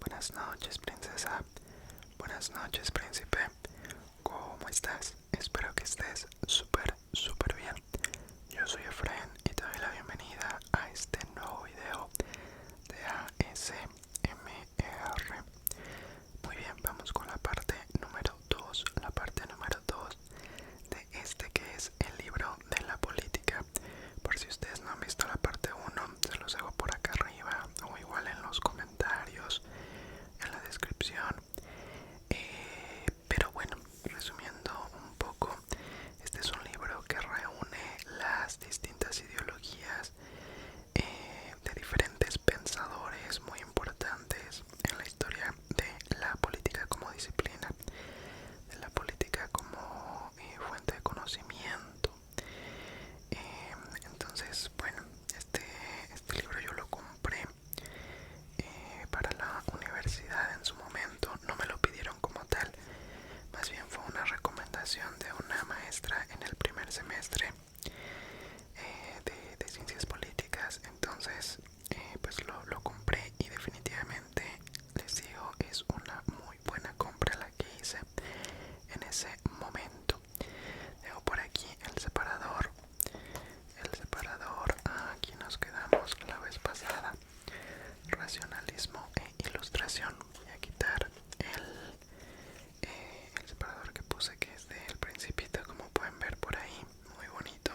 Buenas noches, princesa. Buenas noches, príncipe. ¿Cómo estás? Espero que estés súper bien. Yo soy Efraín y te doy la bienvenida a este nuevo video de ASMR. Muy bien, vamos con la parte número 2. La parte número 2 de este que es el libro de la política. Por si ustedes no han visto la parte 1, se los dejo por acá arriba o igual en los comentarios, en la descripción. Pero bueno, resumiendo un poco, este es un libro que reúne las distintas ideologías de diferentes pensadores muy importantes en la historia de la política como disciplina, de la política como fuente de conocimiento. Entonces, bueno, este libro yo lo compré para la universidad en su momento. No me lo pidieron como tal, más bien fue una recomendación de una maestra en el primer semestre de ciencias políticas. Entonces pues lo compré y definitivamente les digo, es una muy buena compra la que hice en ese momento. Tengo por aquí el separador. Aquí nos quedamos la vez pasada. Racionalismo e ilustración. Voy a quitar el separador que puse, que es del Principito, como pueden ver por ahí, muy bonito.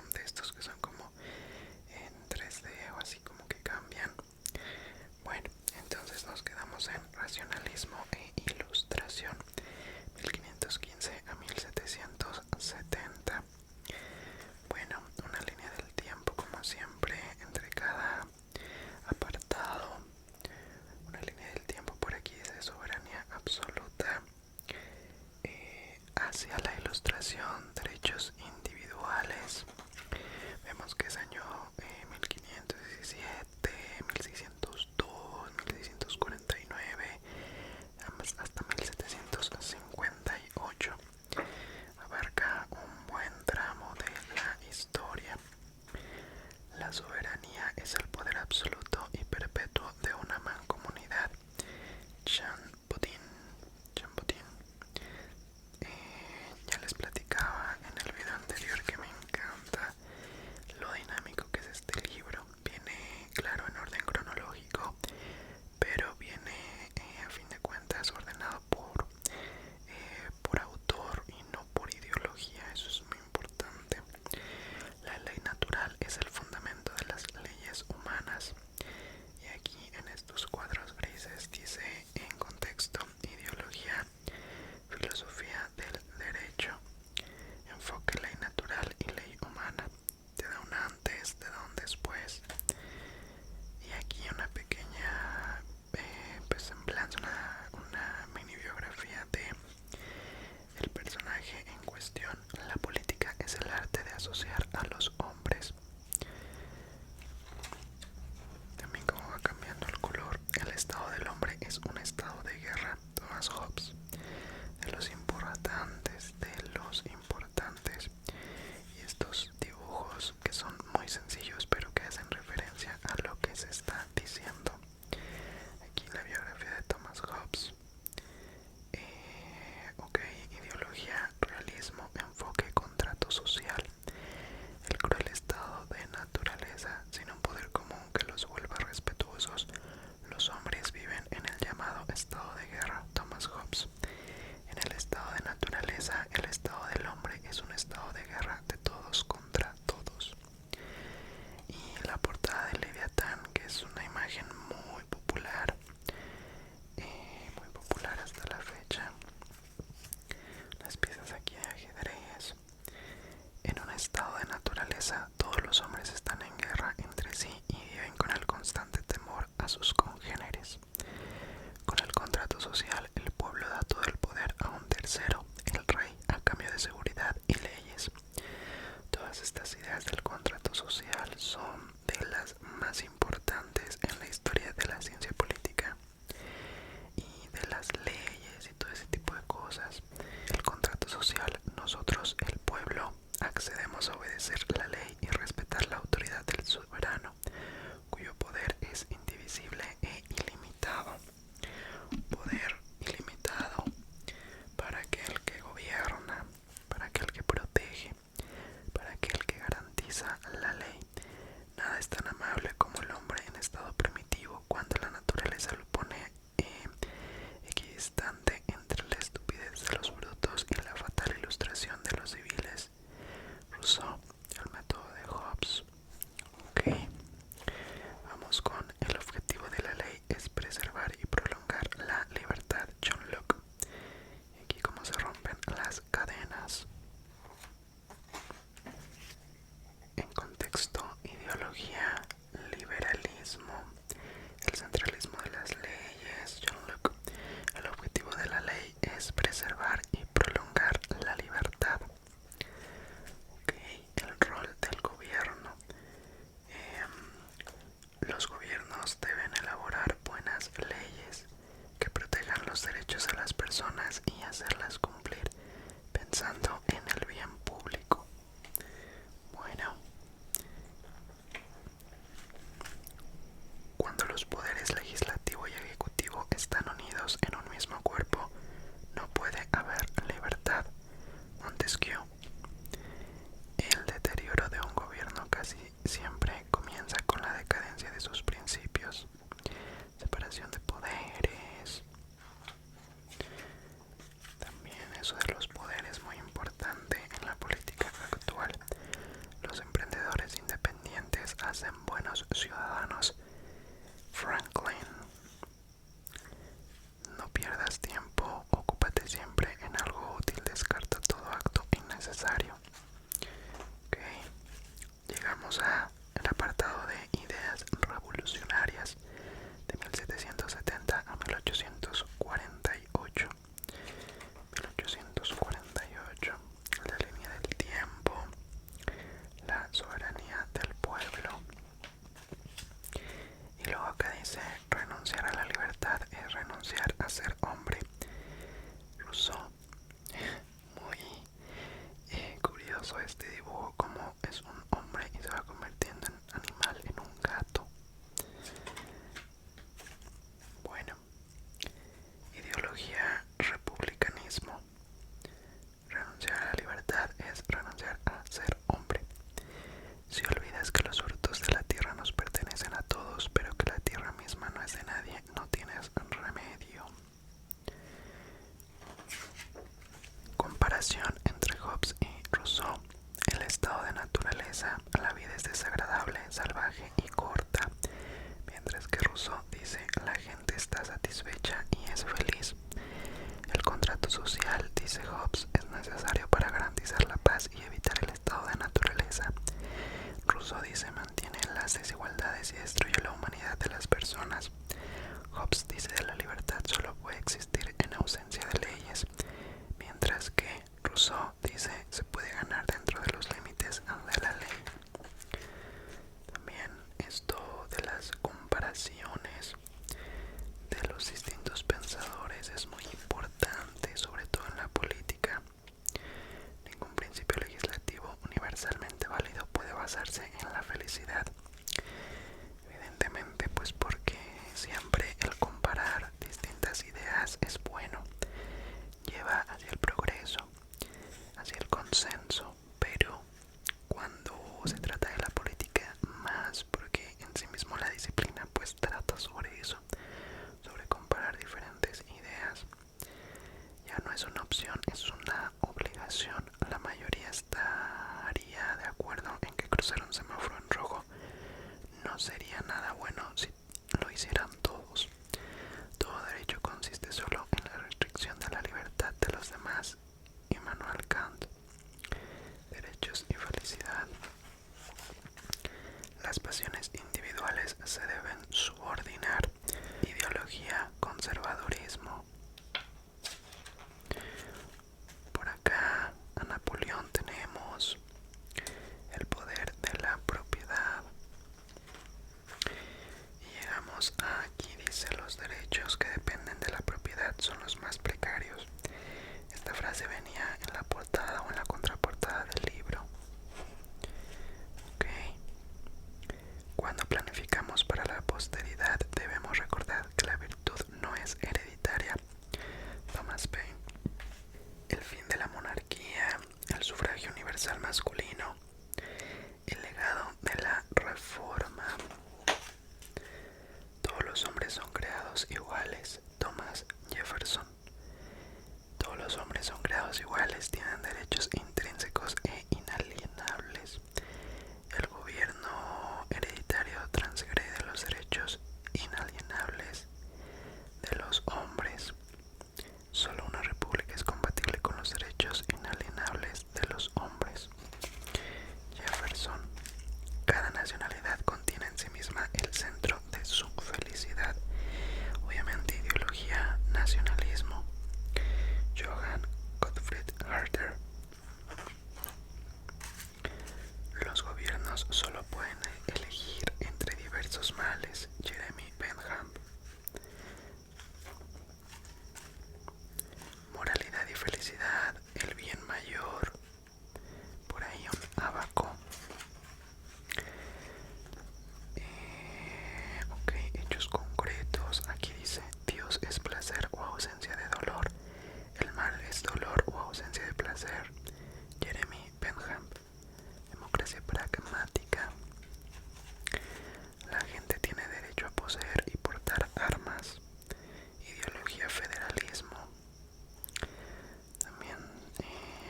dice, renunciar a la libertad es renunciar a ser hombre. Rousseau. Muy curioso este dibujo, como es un hombre y se va convirtiendo en animal, en un gato. Bueno, ideología republicanismo. Renunciar a la libertad es renunciar a ser hombre. Si olvidas que los frutos de la tierra nos pertenecen a todos, pero que la tierra misma no es de nadie, no tienes remedio. Comparación entre Hobbes y Rousseau. El estado de naturaleza, la vida es desagradable, salvaje y corta, mientras que Rousseau dice la gente está satisfecha y es feliz. El contrato social, dice Hobbes, es necesario para garantizar la paz y evitar el estado de naturaleza. Rousseau dice mantiene las desigualdades y destruye la humanidad de las personas. Hobbes dice de la libertad solo puede existir en ausencia de leyes, mientras que Rousseau dice se puede ganar dentro de los límites de la ley. También esto de las comparaciones de los distintos pensadores es muy importante, sobre todo en la política. Ningún principio legislativo universalmente válido puede basarse en la felicidad. Evidentemente, pues porque siempre el comparar distintas ideas es bueno, lleva hacia el progreso, hacia el consenso, pero cuando se trata de la política más, porque en sí mismo la disciplina pues trata sobre eso, sobre comparar diferentes ideas, ya no es una opción, es una obligación. La mayoría estaría de acuerdo en que cruzar un semáforo en rojo no sería nada bueno si lo hicieran todos. Todo derecho consiste solo en la restricción de la libertad de los demás. Immanuel Kant. Derechos y felicidad. Las pasiones individuales se deben subordinar. Ideología, conservadurismo. Por acá a Napoleón tenemos el poder de la propiedad. Y llegamos a aquí, dice los derechos que dependen de la propiedad son los más precarios. Esta frase venía en la portada o en la contraportada del libro. Ok. Cuando planificamos para la posteridad debemos recordar que la virtud no es hereditaria. Thomas Paine. El fin de la monarquía, el sufragio universal masculino, el legado de la reforma. Todos los hombres son creados iguales. Thomas Jefferson. Todos los hombres son creados iguales, tienen derechos intrínsecos e inalienables. El gobierno hereditario transgrede los derechos inalienables de los hombres. Solo una república es compatible con los derechos inalienables de los hombres. Jefferson. Cada nacionalidad contiene en sí misma el centro de su felicidad. Obviamente ideología, nacionalismo. Johann Gottfried Herder. Los gobiernos solo pueden elegir entre diversos males. Jeremy Bentham. Moralidad y felicidad, el bien mayor. Por ahí un Abaco. Ok, hechos concretos. Aquí dice Dios es placer o ausencia de dolor. El mal es dolor o ausencia de placer. Jeremy Bentham. Democracia pragmática. La gente tiene derecho a poseer y portar armas. Ideología federalismo. También,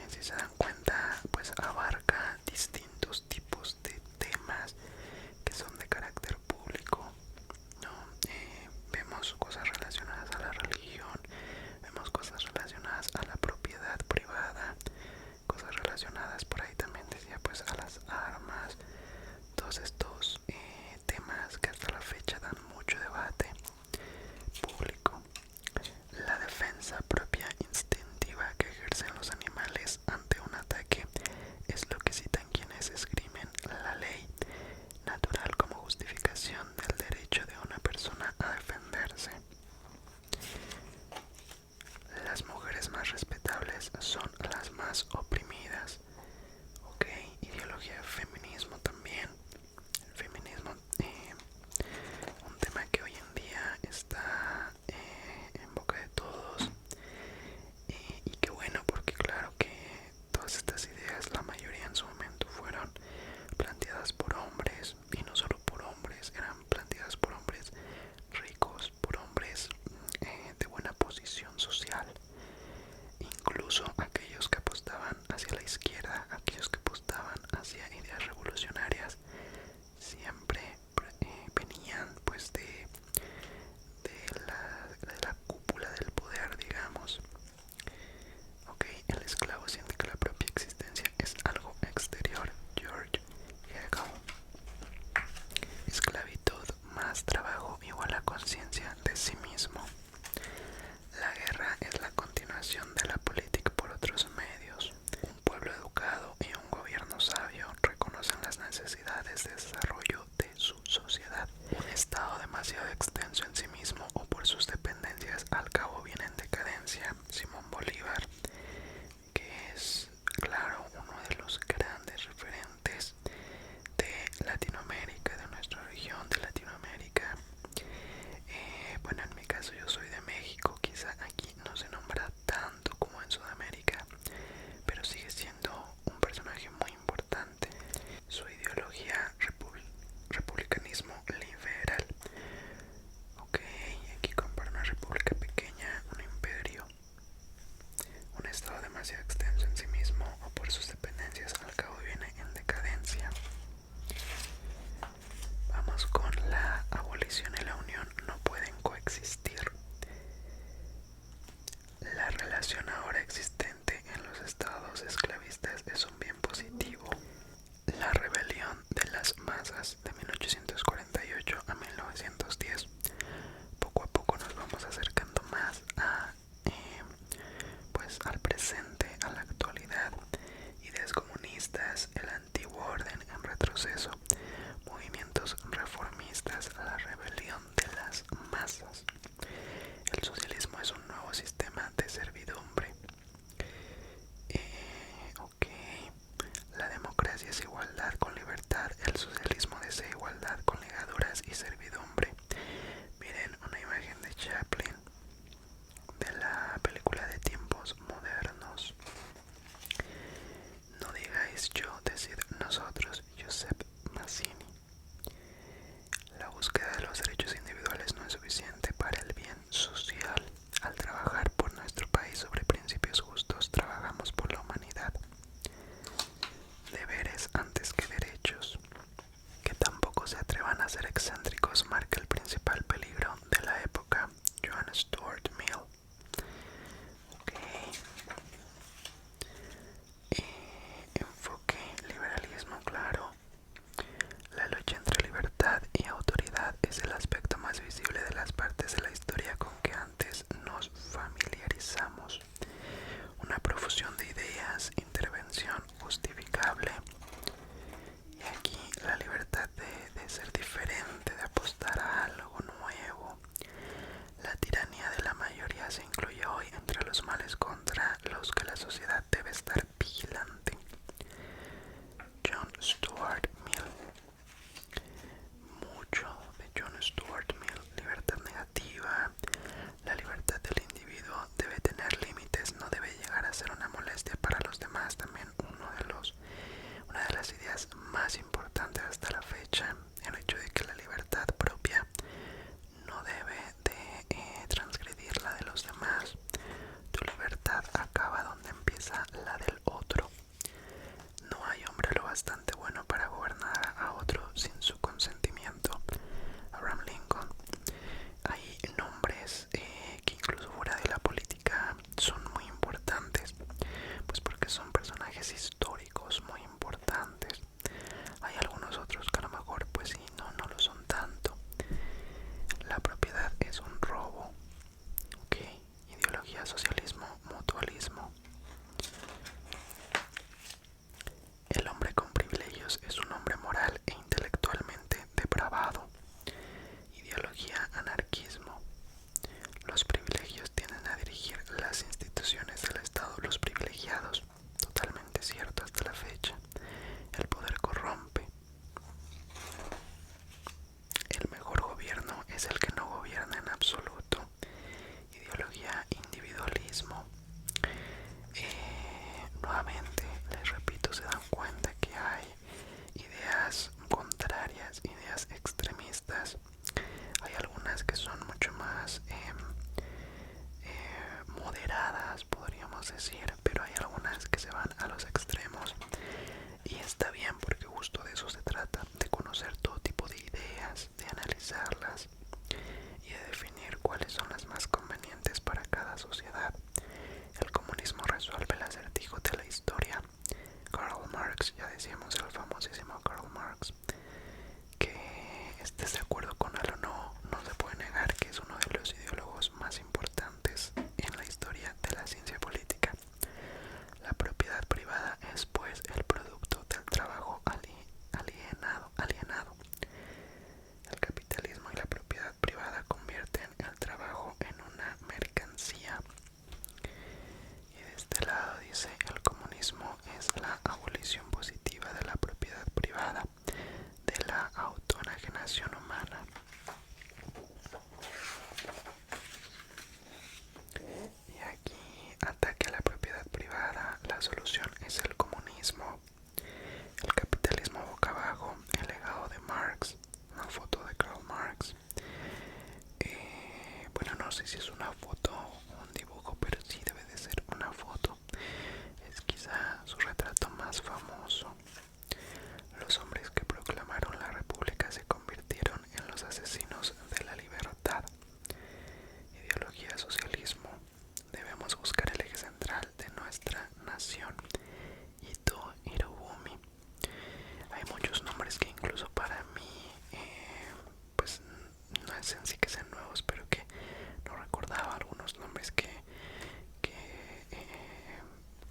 si se dan cuenta, pues abarca distintos tipos de temas que son de carácter público, ¿no? Vemos cosas relacionadas a la religión, vemos cosas relacionadas a la propiedad privada, cosas relacionadas por ahí también decía pues a las armas. Todos estos temas que hasta la fecha dan mucho debate público. La defensa propia instintiva que ejercen los animales ante un ataque es lo que citan quienes esgrimen la ley natural como justificación del derecho de una persona más respetables son las más oprimidas. Ok, ideología de feminismo también. El feminismo, un tema que hoy en día está en boca de todos, y que bueno, porque claro que todas estas ideas, la mayoría en su momento fueron planteadas por hombres, y no solo por hombres, eran planteadas por hombres ricos, por hombres de buena posición social. Incluso aquellos que apostaban hacia la izquierda, aquellos que apostaban hacia ideas revolucionarias, siempre venían pues de la cúpula del poder, digamos. Ok, el esclavo siente que la propia existencia es algo exterior. George Hegel. Esclavitud más trabajo igual a conciencia de sí mismo. La guerra es la continuación de la política por otros medios. Un pueblo educado y un gobierno sabio reconocen las necesidades de desarrollo de su sociedad. Un estado demasiado extenso en sí mismo o por sus dependencias al cabo viene en decadencia. Simón Bolívar, que es, claro, uno de los grandes referentes de Latinoamérica, de nuestra región de Latinoamérica. Bueno, en mi caso yo soy de México, quizá aquí no se nombra tanto como en Sudamérica, pero sigue siendo un personaje muy importante. Su ideología republicanismo liberal. Ok, aquí compara una república pequeña sé si es una foto o un dibujo, pero sí debe de ser una foto. Es quizá su retrato más famoso. Los hombres que proclamaron la república se convirtieron en los asesinos de la libertad. Ideología socialismo. Debemos buscar el eje central de nuestra nación. Ito Hirobumi. Hay muchos nombres que incluso para mí, pues no es en sí que sean nuevos, pero que no recordaba algunos nombres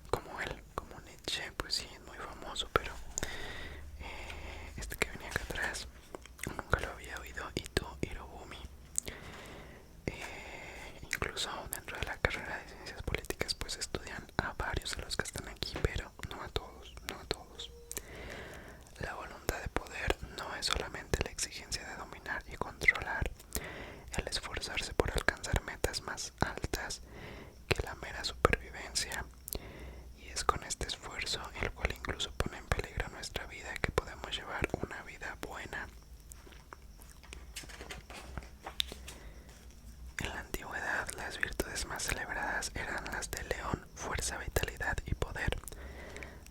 como él, como Nietzsche, pues sí, es muy famoso, pero este que venía acá atrás nunca lo había oído. Ito Hirobumi. Incluso dentro de la carrera de ciencias políticas pues estudian a varios de los que están aquí, pero no a todos, no a todos. La voluntad de poder no es solamente la exigencia de dominar y controlar, el esforzarse por alcanzar metas más altas que la mera supervivencia, y es con este esfuerzo, el cual incluso pone en peligro nuestra vida, que podemos llevar una vida buena. En la antigüedad, las virtudes más celebradas eran las de león, fuerza, vitalidad y poder.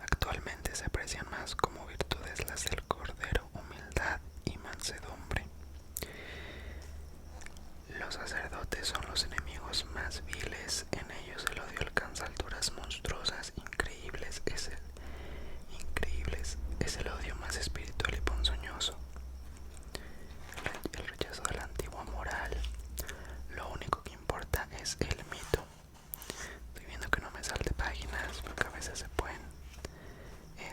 Actualmente se aprecian más como virtudes las del cordero, humildad y mansedumbre. Los sacerdotes son los enemigos más viles, en ellos el odio alcanza alturas monstruosas, increíbles, es el odio más espiritual y ponzoñoso. El rechazo de la antigua moral. Lo único que importa es el mito. Estoy viendo que no me salte páginas porque a veces se pueden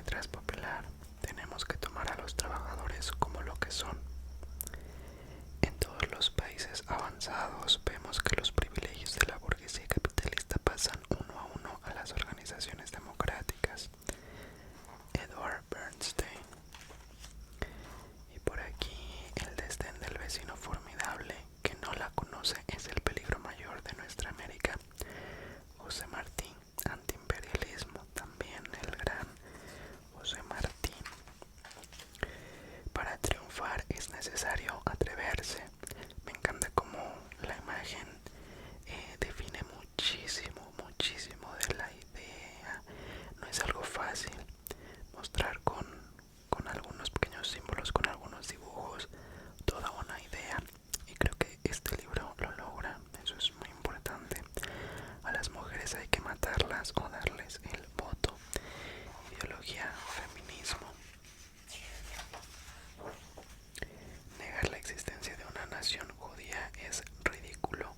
traspapelar. Tenemos que tomar a los trabajadores como lo que son. En todos los países avanzados vemos que los privilegios de la burguesía capitalista pasan uno a uno a las organizaciones democráticas. Edward Bernstein. Y por aquí, el desdén del vecino formidable que no la conoce es el peligro mayor de nuestra América. José Martín. Antiimperialismo, también el gran José Martín. Para triunfar es necesario atreverse. Me encanta cómo la imagen define muchísimo, muchísimo de la idea. No es algo fácil mostrar con algunos pequeños símbolos, con algunos dibujos, toda una idea. Y creo que este libro lo logra. Eso es muy importante. A las mujeres hay que matarlas o darles el voto. Ideología, feminismo. Negar la existencia de una nación judía es ridículo.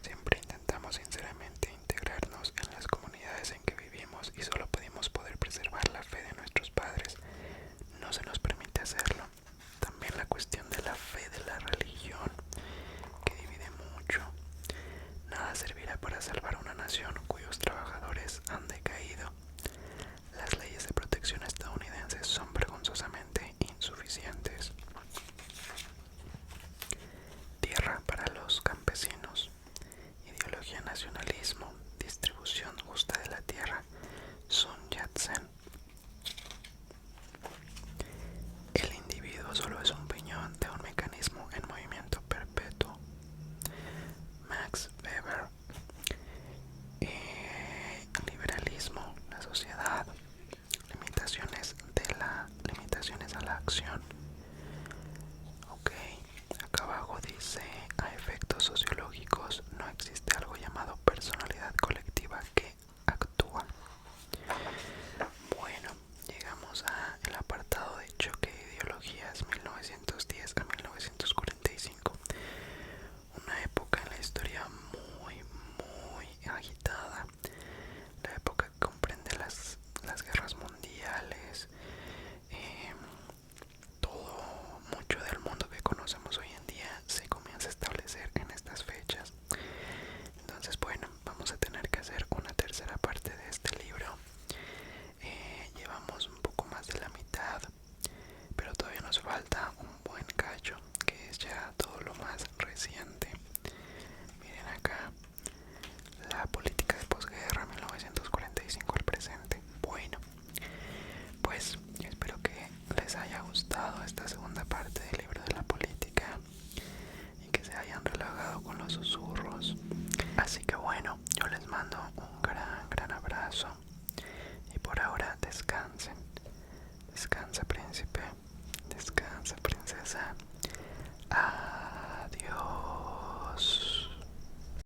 Siempre intentamos sinceramente integrarnos en las comunidades en que vivimos y solo pedimos poder preservar la fe de nuestros padres. No se nos permite hacerlo. También la cuestión de la fe de la religión, que divide mucho. Nada servirá para salvar una nación cuyos trabajadores han decaído. Las leyes de protección estadounidenses son vergonzosamente insuficientes. Tierra para los campesinos. Ideología, nacionalismo, distribución justa de la tierra. Sun Yat-sen. El individuo solo es un piñón de un mecanismo en movimiento perpetuo. Max Weber. Liberalismo, la sociedad. Limitaciones a la acción. Ok, acá abajo dice a efectos sociológicos mando un gran abrazo. Y por ahora descansen. Descansa, príncipe. Descansa, princesa. Adiós.